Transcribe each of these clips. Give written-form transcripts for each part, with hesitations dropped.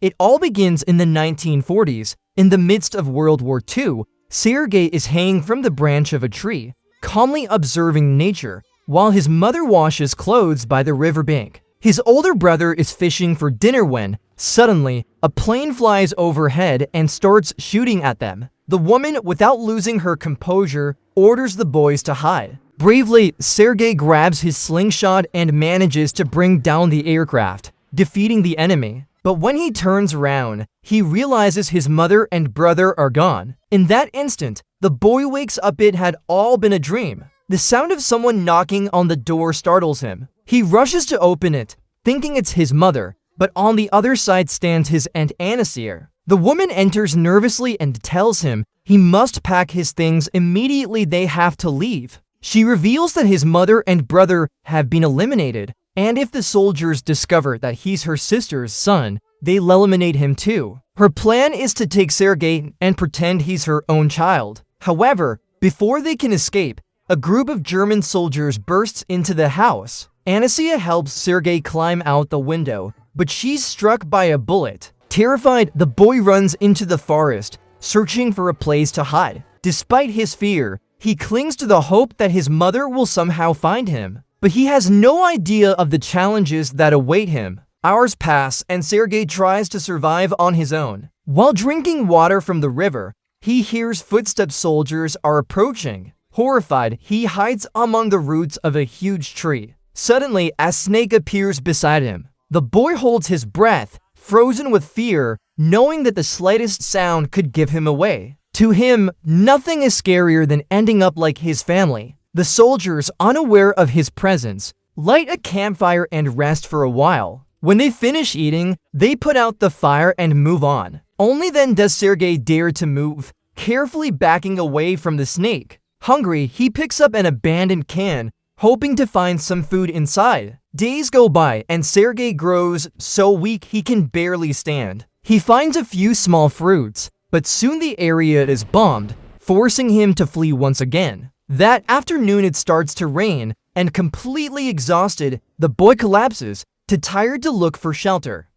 It all begins in the 1940s. In the midst of World War II, Sergey is hanging from the branch of a tree, calmly observing nature, while his mother washes clothes by the riverbank. His older brother is fishing for dinner when, suddenly, a plane flies overhead and starts shooting at them. The woman, without losing her composure, orders the boys to hide. Bravely, Sergey grabs his slingshot and manages to bring down the aircraft, defeating the enemy. But when he turns around, he realizes his mother and brother are gone. In that instant, the boy wakes up. It had all been a dream. The sound of someone knocking on the door startles him. He rushes to open it, thinking it's his mother, but on the other side stands his Aunt Anasir. The woman enters nervously and tells him he must pack his things immediately. They have to leave. She reveals that his mother and brother have been eliminated, and if the soldiers discover that he's her sister's son, they'll eliminate him too. Her plan is to take Sergey and pretend he's her own child. However, before they can escape, a group of German soldiers bursts into the house. Anastasia helps Sergey climb out the window, but she's struck by a bullet. Terrified, the boy runs into the forest, searching for a place to hide. Despite his fear, he clings to the hope that his mother will somehow find him. But he has no idea of the challenges that await him. Hours pass and Sergey tries to survive on his own. While drinking water from the river, he hears footsteps. Soldiers are approaching. Horrified, he hides among the roots of a huge tree. Suddenly, a snake appears beside him. The boy holds his breath, frozen with fear, knowing that the slightest sound could give him away. To him, nothing is scarier than ending up like his family. The soldiers, unaware of his presence, light a campfire and rest for a while. When they finish eating, they put out the fire and move on. Only then does Sergey dare to move, carefully backing away from the snake. Hungry, he picks up an abandoned can, hoping to find some food inside. Days go by and Sergey grows so weak he can barely stand. He finds a few small fruits, but soon the area is bombed, forcing him to flee once again. That afternoon it starts to rain, and completely exhausted, the boy collapses, too tired to look for shelter.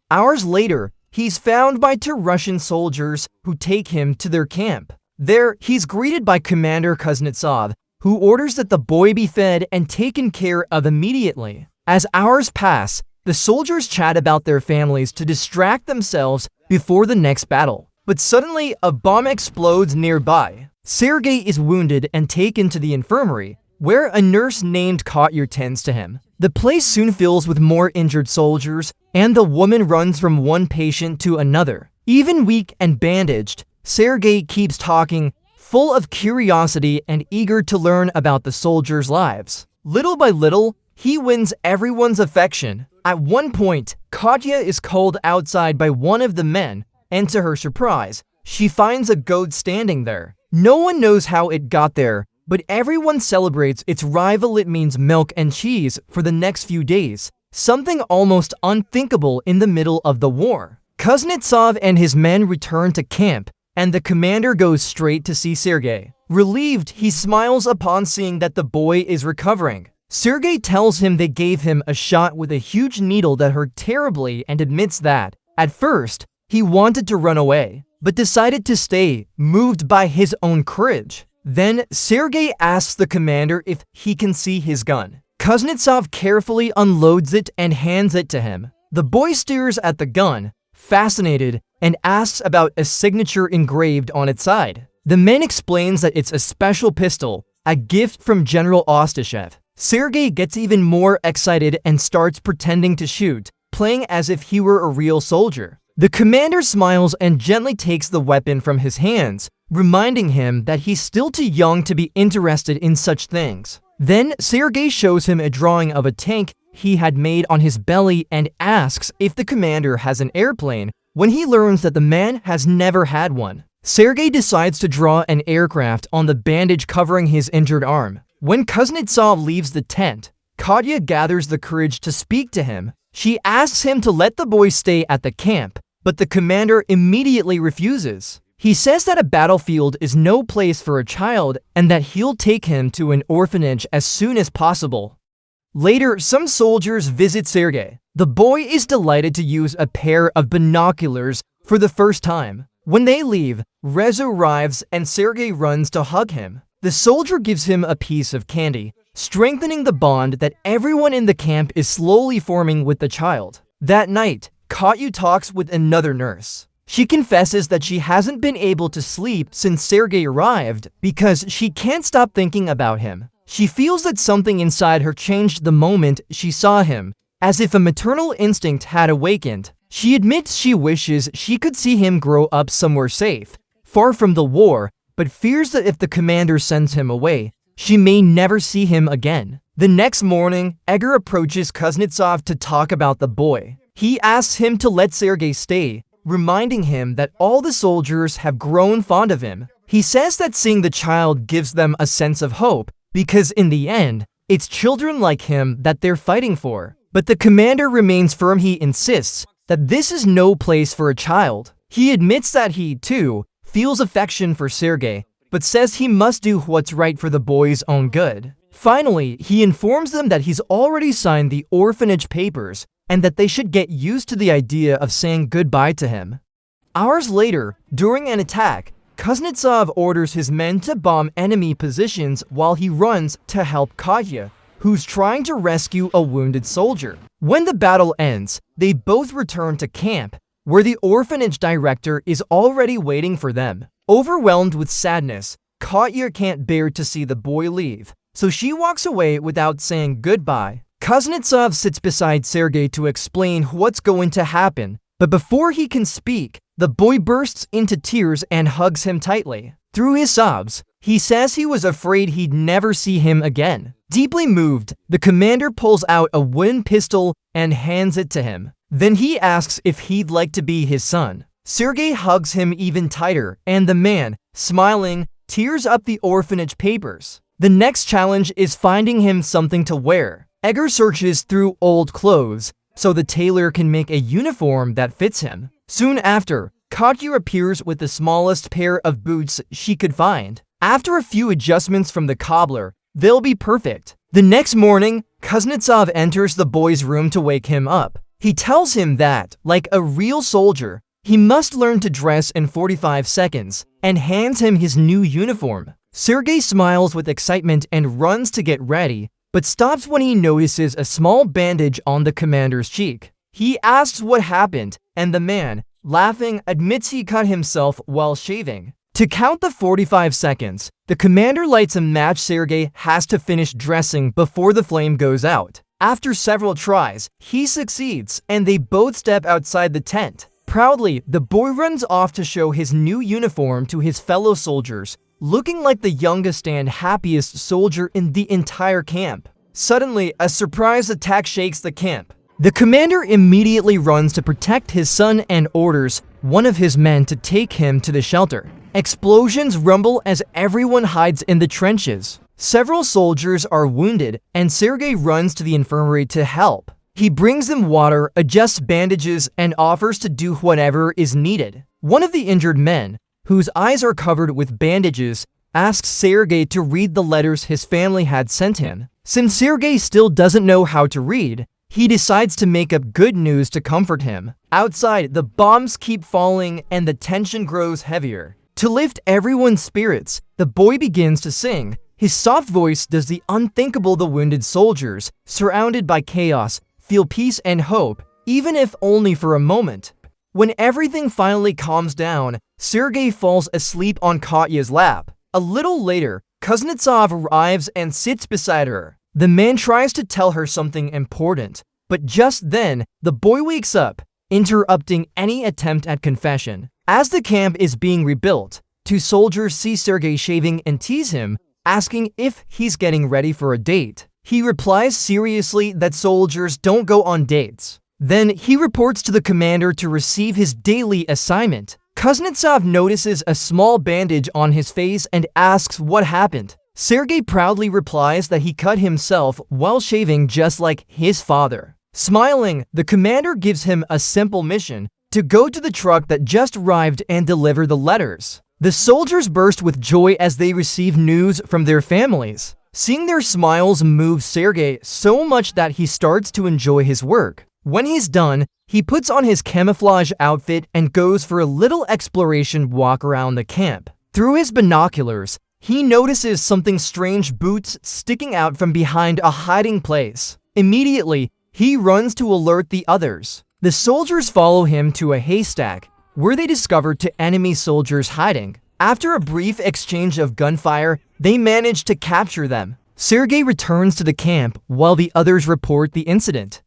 Hours later, he's found by two Russian soldiers who take him to their camp. There, he's greeted by Commander Kuznetsov, who orders that the boy be fed and taken care of immediately. As hours pass, the soldiers chat about their families to distract themselves before the next battle. But suddenly, a bomb explodes nearby. Sergey is wounded and taken to the infirmary, where a nurse named Katya tends to him. The place soon fills with more injured soldiers, and the woman runs from one patient to another. Even weak and bandaged, Sergey keeps talking, full of curiosity and eager to learn about the soldiers' lives. Little by little, he wins everyone's affection. At one point, Katya is called outside by one of the men, and to her surprise, she finds a goat standing there. No one knows how it got there, but everyone celebrates its arrival. It means milk and cheese for the next few days, something almost unthinkable in the middle of the war. Kuznetsov and his men return to camp, and the commander goes straight to see Sergey. Relieved, he smiles upon seeing that the boy is recovering. Sergey tells him they gave him a shot with a huge needle that hurt terribly and admits that, at first, he wanted to run away, but decided to stay, moved by his own courage. Then, Sergey asks the commander if he can see his gun. Kuznetsov carefully unloads it and hands it to him. The boy stares at the gun, fascinated, and asks about a signature engraved on its side. The man explains that it's a special pistol, a gift from General Ostashev. Sergey gets even more excited and starts pretending to shoot, playing as if he were a real soldier. The commander smiles and gently takes the weapon from his hands, reminding him that he's still too young to be interested in such things. Then Sergey shows him a drawing of a tank he had made on his belly and asks if the commander has an airplane when he learns that the man has never had one. Sergey decides to draw an aircraft on the bandage covering his injured arm. When Kuznetsov leaves the tent, Katya gathers the courage to speak to him. She asks him to let the boy stay at the camp, but the commander immediately refuses. He says that a battlefield is no place for a child and that he'll take him to an orphanage as soon as possible. Later, some soldiers visit Sergey. The boy is delighted to use a pair of binoculars for the first time. When they leave, Rez arrives and Sergey runs to hug him. The soldier gives him a piece of candy, strengthening the bond that everyone in the camp is slowly forming with the child. That night, Katya talks with another nurse. She confesses that she hasn't been able to sleep since Sergey arrived because she can't stop thinking about him. She feels that something inside her changed the moment she saw him, as if a maternal instinct had awakened. She admits she wishes she could see him grow up somewhere safe, far from the war, but fears that if the commander sends him away, she may never see him again. The next morning, Egor approaches Kuznetsov to talk about the boy. He asks him to let Sergey stay, reminding him that all the soldiers have grown fond of him. He says that seeing the child gives them a sense of hope, because in the end, it's children like him that they're fighting for. But the commander remains firm. He insists that this is no place for a child. He admits that he, too, feels affection for Sergey, but says he must do what's right for the boy's own good. Finally, he informs them that he's already signed the orphanage papers and that they should get used to the idea of saying goodbye to him. Hours later, during an attack, Kuznetsov orders his men to bomb enemy positions while he runs to help Katya, who's trying to rescue a wounded soldier. When the battle ends, they both return to camp, where the orphanage director is already waiting for them. Overwhelmed with sadness, Katya can't bear to see the boy leave, so she walks away without saying goodbye. Kuznetsov sits beside Sergey to explain what's going to happen, but before he can speak, the boy bursts into tears and hugs him tightly. Through his sobs, he says he was afraid he'd never see him again. Deeply moved, the commander pulls out a wooden pistol and hands it to him. Then he asks if he'd like to be his son. Sergey hugs him even tighter, and the man, smiling, tears up the orphanage papers. The next challenge is finding him something to wear. Egor searches through old clothes so the tailor can make a uniform that fits him. Soon after, Katya appears with the smallest pair of boots she could find. After a few adjustments from the cobbler, they'll be perfect. The next morning, Kuznetsov enters the boy's room to wake him up. He tells him that, like a real soldier, he must learn to dress in 45 seconds, and hands him his new uniform. Sergey smiles with excitement and runs to get ready, but stops when he notices a small bandage on the commander's cheek. He asks what happened, and the man, laughing, admits he cut himself while shaving. To count the 45 seconds, the commander lights a match. Sergey has to finish dressing before the flame goes out. After several tries, he succeeds, and they both step outside the tent. Proudly, the boy runs off to show his new uniform to his fellow soldiers, looking like the youngest and happiest soldier in the entire camp. Suddenly, a surprise attack shakes the camp. The commander immediately runs to protect his son and orders one of his men to take him to the shelter. Explosions rumble as everyone hides in the trenches. Several soldiers are wounded, and Sergey runs to the infirmary to help. He brings them water, adjusts bandages, and offers to do whatever is needed. One of the injured men, whose eyes are covered with bandages, asks Sergey to read the letters his family had sent him. Since Sergey still doesn't know how to read, he decides to make up good news to comfort him. Outside, the bombs keep falling and the tension grows heavier. To lift everyone's spirits, the boy begins to sing. His soft voice does the unthinkable. The wounded soldiers, surrounded by chaos, feel peace and hope, even if only for a moment. When everything finally calms down, Sergey falls asleep on Katya's lap. A little later, Kuznetsov arrives and sits beside her. The man tries to tell her something important, but just then, the boy wakes up, interrupting any attempt at confession. As the camp is being rebuilt, two soldiers see Sergey shaving and tease him, asking if he's getting ready for a date. He replies seriously that soldiers don't go on dates. Then he reports to the commander to receive his daily assignment. Kuznetsov notices a small bandage on his face and asks what happened. Sergey proudly replies that he cut himself while shaving just like his father. Smiling, the commander gives him a simple mission: to go to the truck that just arrived and deliver the letters. The soldiers burst with joy as they receive news from their families. Seeing their smiles moves Sergey so much that he starts to enjoy his work. When he's done, he puts on his camouflage outfit and goes for a little exploration walk around the camp. Through his binoculars, he notices something strange boots sticking out from behind a hiding place. Immediately, he runs to alert the others. The soldiers follow him to a haystack, where they discover two enemy soldiers hiding. After a brief exchange of gunfire, they manage to capture them. Sergey returns to the camp while the others report the incident.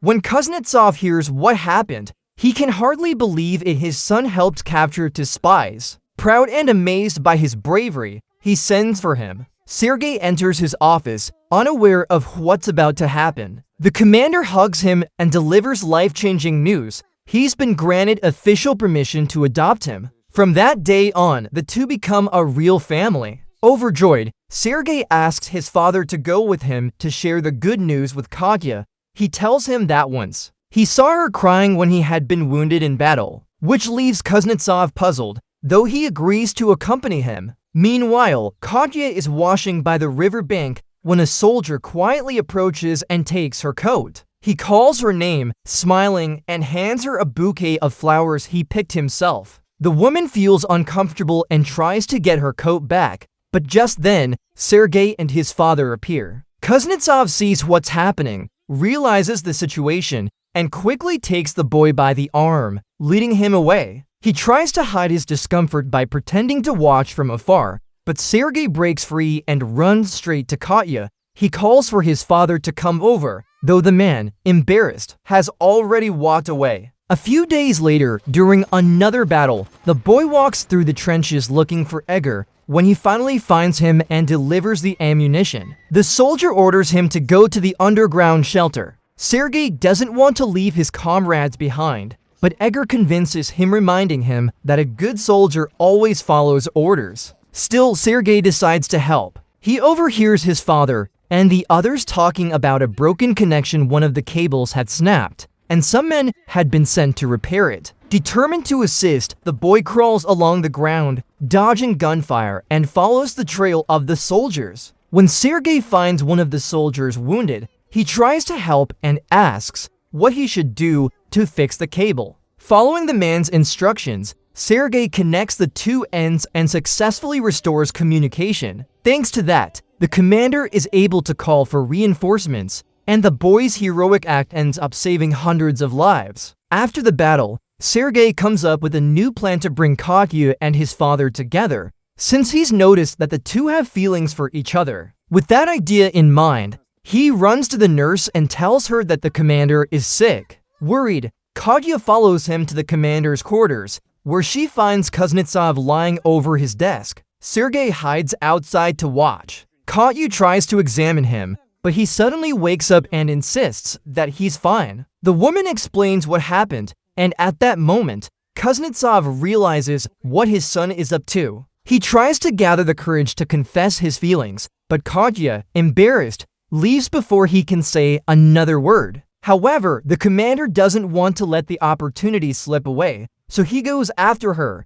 When Kuznetsov hears what happened, he can hardly believe his son helped capture two spies. Proud and amazed by his bravery, he sends for him. Sergey enters his office, unaware of what's about to happen. The commander hugs him and delivers life-changing news. He's been granted official permission to adopt him. From that day on, the two become a real family. Overjoyed, Sergey asks his father to go with him to share the good news with Katya. He tells him that once he saw her crying when he had been wounded in battle, which leaves Kuznetsov puzzled, though he agrees to accompany him. Meanwhile, Katya is washing by the river bank when a soldier quietly approaches and takes her coat. He calls her name, smiling, and hands her a bouquet of flowers he picked himself. The woman feels uncomfortable and tries to get her coat back, but just then, Sergey and his father appear. Kuznetsov sees what's happening, realizes the situation, and quickly takes the boy by the arm, leading him away. He tries to hide his discomfort by pretending to watch from afar, but Sergey breaks free and runs straight to Katya. He calls for his father to come over, though the man, embarrassed, has already walked away. A few days later, during another battle, the boy walks through the trenches looking for Egger when he finally finds him and delivers the ammunition. The soldier orders him to go to the underground shelter. Sergey doesn't want to leave his comrades behind, but Egger convinces him, reminding him that a good soldier always follows orders. Still, Sergey decides to help. He overhears his father and the others talking about a broken connection. One of the cables had snapped, and some men had been sent to repair it. Determined to assist, the boy crawls along the ground, dodging gunfire, and follows the trail of the soldiers. When Sergey finds one of the soldiers wounded, he tries to help and asks what he should do to fix the cable. Following the man's instructions, Sergey connects the two ends and successfully restores communication. Thanks to that, the commander is able to call for reinforcements, and the boy's heroic act ends up saving hundreds of lives. After the battle, Sergey comes up with a new plan to bring Katya and his father together, since he's noticed that the two have feelings for each other. With that idea in mind, he runs to the nurse and tells her that the commander is sick. Worried, Katya follows him to the commander's quarters, where she finds Kuznetsov lying over his desk. Sergey hides outside to watch. Katya tries to examine him, but he suddenly wakes up and insists that he's fine. The woman explains what happened, and at that moment, Kuznetsov realizes what his son is up to. He tries to gather the courage to confess his feelings, but Katya, embarrassed, leaves before he can say another word. However, the commander doesn't want to let the opportunity slip away, so he goes after her.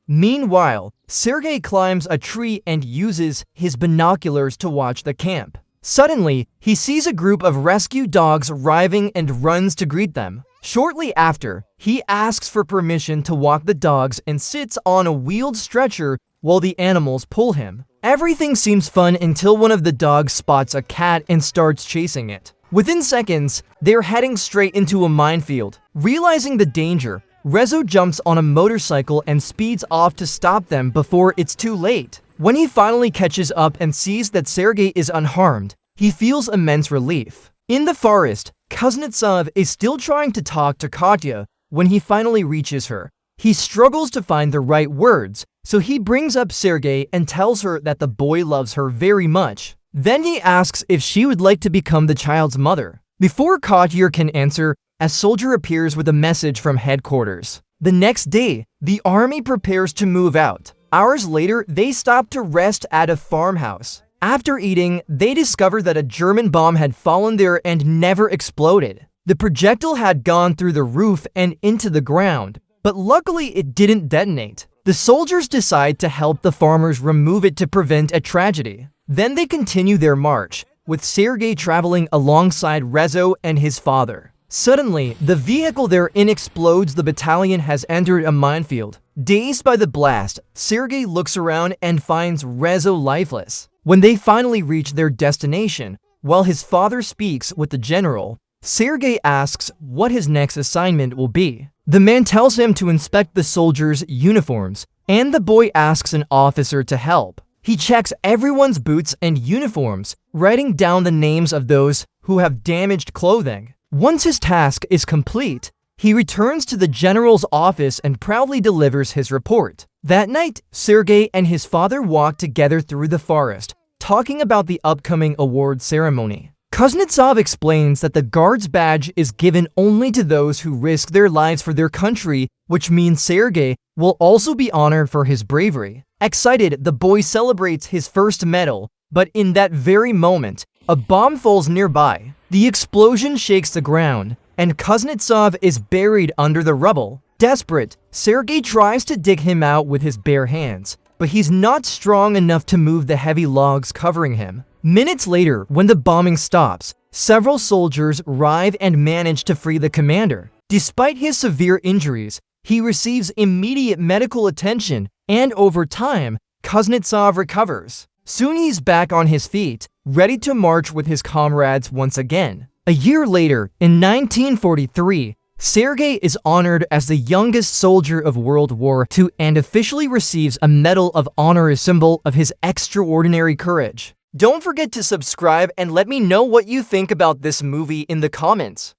Meanwhile, Sergey climbs a tree and uses his binoculars to watch the camp. Suddenly, he sees a group of rescue dogs arriving and runs to greet them. Shortly after, he asks for permission to walk the dogs and sits on a wheeled stretcher while the animals pull him. Everything seems fun until one of the dogs spots a cat and starts chasing it. Within seconds, they're heading straight into a minefield. Realizing the danger, Rezo jumps on a motorcycle and speeds off to stop them before it's too late. When he finally catches up and sees that Sergey is unharmed, he feels immense relief. In the forest, Kuznetsov is still trying to talk to Katya when he finally reaches her. He struggles to find the right words, so he brings up Sergey and tells her that the boy loves her very much. Then he asks if she would like to become the child's mother. Before Katya can answer, a soldier appears with a message from headquarters. The next day, the army prepares to move out. Hours later, they stop to rest at a farmhouse. After eating, they discover that a German bomb had fallen there and never exploded. The projectile had gone through the roof and into the ground, but luckily it didn't detonate. The soldiers decide to help the farmers remove it to prevent a tragedy. Then they continue their march, with Sergey traveling alongside Rezo and his father. Suddenly, the vehicle they're in explodes. The battalion has entered a minefield. Dazed by the blast, Sergey looks around and finds Rezo lifeless. When they finally reach their destination, while his father speaks with the general, Sergey asks what his next assignment will be. The man tells him to inspect the soldiers' uniforms, and the boy asks an officer to help. He checks everyone's boots and uniforms, writing down the names of those who have damaged clothing. Once his task is complete, he returns to the general's office and proudly delivers his report. That night, Sergey and his father walk together through the forest, talking about the upcoming award ceremony. Kuznetsov explains that the Guard's badge is given only to those who risk their lives for their country, which means Sergey will also be honored for his bravery. Excited, the boy celebrates his first medal, but in that very moment, a bomb falls nearby. The explosion shakes the ground, and Kuznetsov is buried under the rubble. Desperate, Sergey tries to dig him out with his bare hands, but he's not strong enough to move the heavy logs covering him. Minutes later, when the bombing stops, several soldiers arrive and manage to free the commander. Despite his severe injuries, he receives immediate medical attention, and over time, Kuznetsov recovers. Soon he's back on his feet, ready to march with his comrades once again. A year later, in 1943, Sergey is honored as the youngest soldier of World War II and officially receives a Medal of Honor, a symbol of his extraordinary courage. Don't forget to subscribe and let me know what you think about this movie in the comments.